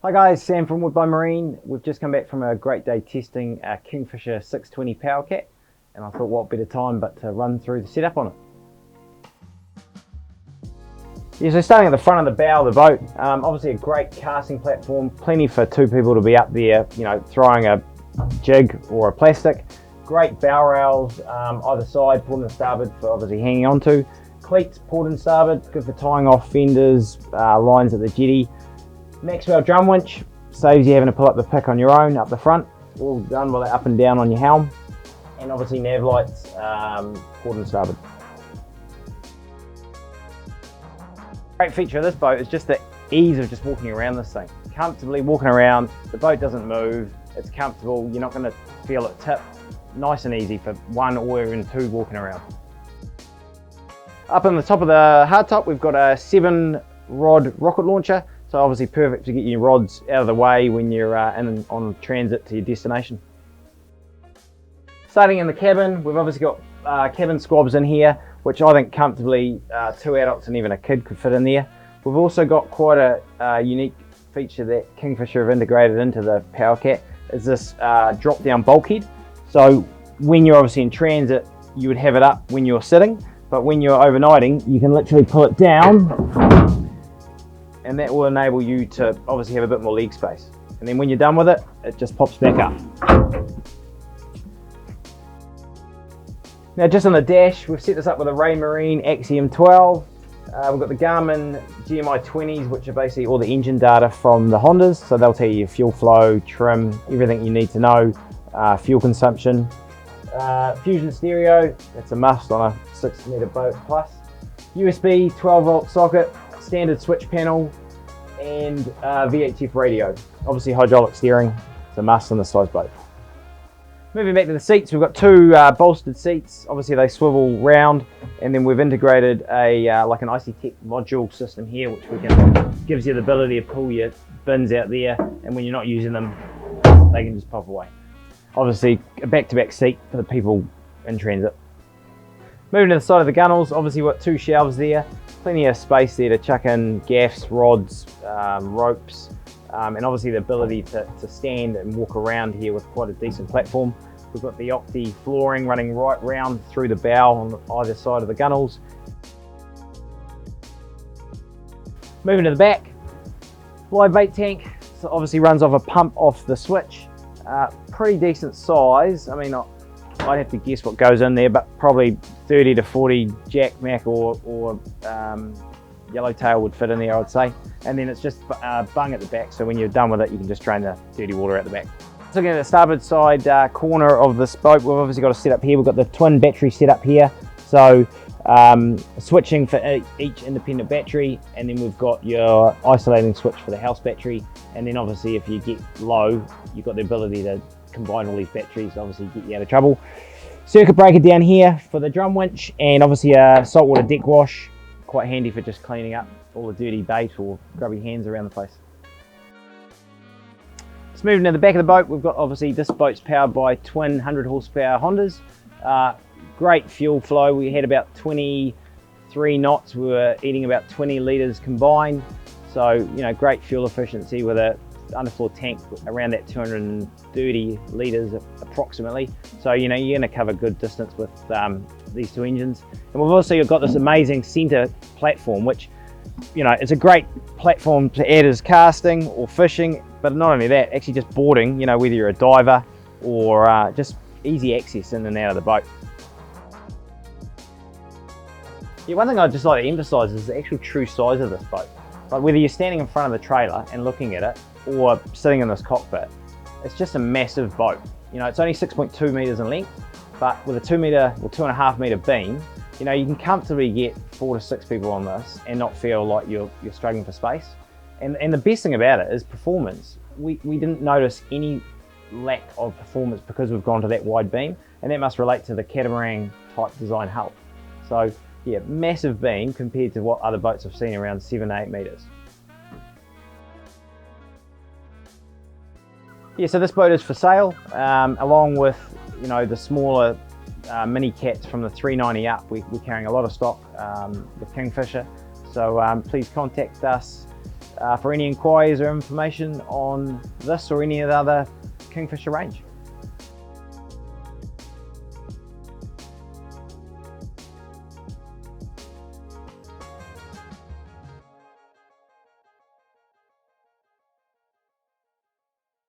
Hi guys, Sam from Woodbine Marine. We've just come back from a great day testing our Kingfisher 620 Powercat, and I thought what better time but to run through the setup on it. Yeah, so starting at the front of the bow of the boat, obviously a great casting platform, plenty for two people to be up there, throwing a jig or a plastic. Great bow rails either side, port and starboard for obviously hanging onto. Cleats, port and starboard, good for tying off fenders, lines at the jetty. Maxwell drum winch, saves you having to pull up the pick on your own up the front, all done with it up and down on your helm. And obviously nav lights, port and starboard. Great feature of this boat is just the ease of just walking around this thing. Comfortably walking around, the boat doesn't move, it's comfortable, you're not going to feel it tip. Nice and easy for one or even two walking around. Up on the top of the hardtop, we've got a 7-rod rocket launcher. So obviously perfect to get your rods out of the way when you're on transit to your destination. Starting in the cabin, we've obviously got cabin squabs in here, which I think comfortably 2 adults and even a kid could fit in there. We've also got quite a unique feature that Kingfisher have integrated into the Powercat, is this drop down bulkhead. So when you're obviously in transit, you would have it up when you're sitting, but when you're overnighting, you can literally pull it down, and that will enable you to obviously have a bit more leg space. And then when you're done with it, it just pops back up. Now just on the dash, we've set this up with a Ray Marine Axiom 12. We've got the Garmin GMI 20s, which are basically all the engine data from the Hondas. So they'll tell you your fuel flow, trim, everything you need to know, fuel consumption. Fusion stereo, that's a must on a 6 meter boat plus. USB 12 volt socket, standard switch panel, and VHF radio. Obviously hydraulic steering, it's a must on this size boat. Moving back to the seats, we've got 2 bolstered seats. Obviously they swivel round, and then we've integrated a like an ICTech module system here, which gives you the ability to pull your bins out there, and when you're not using them, they can just pop away. Obviously a back-to-back seat for the people in transit. Moving to the side of the gunnels, obviously we've got 2 shelves there, plenty of space there to chuck in gaffs, rods, ropes, and obviously the ability to stand and walk around here with quite a decent platform. We've got the Octi flooring running right round through the bow on either side of the gunnels. Moving to the back, live bait tank, so obviously runs off a pump off the switch. Pretty decent size. I mean, I'd have to guess what goes in there, but probably 30 to 40 Jack, Mac or yellowtail would fit in there, I'd say. And then it's just bung at the back, so when you're done with it, you can just drain the dirty water out the back. Looking at the starboard side corner of this boat, we've obviously got a setup here. We've got the twin battery setup here, so switching for each independent battery, and then we've got your isolating switch for the house battery, and then obviously if you get low, you've got the ability to combine all these batteries, obviously get you out of trouble. Circuit breaker down here for the drum winch, and obviously a saltwater deck wash, quite handy for just cleaning up all the dirty bait or grubby hands around the place. Just moving to the back of the boat, we've got obviously this boat's powered by twin 100 horsepower Hondas. Great fuel flow. We had about 23 knots. We were eating about 20 litres combined. So, great fuel efficiency with a underfloor tank around that 230 litres approximately. So, you're going to cover good distance with these 2 engines. And we've also got this amazing centre platform, which, it's a great platform to add as casting or fishing, but not only that, actually just boarding, whether you're a diver or just easy access in and out of the boat. Yeah, one thing I'd just like to emphasise is the actual true size of this boat. Like whether you're standing in front of the trailer and looking at it, or sitting in this cockpit, it's just a massive boat. It's only 6.2 metres in length, but with a 2 metre or 2.5 metre beam, you can comfortably get 4 to 6 people on this and not feel like you're struggling for space. And the best thing about it is performance. We didn't notice any lack of performance because we've gone to that wide beam, and that must relate to the catamaran type design hull. So yeah, massive beam compared to what other boats I've seen around 7 to 8 metres. Yeah, so this boat is for sale, along with the smaller mini cats from the 390 up. We're carrying a lot of stock with Kingfisher, so please contact us for any inquiries or information on this or any of the other Kingfisher range.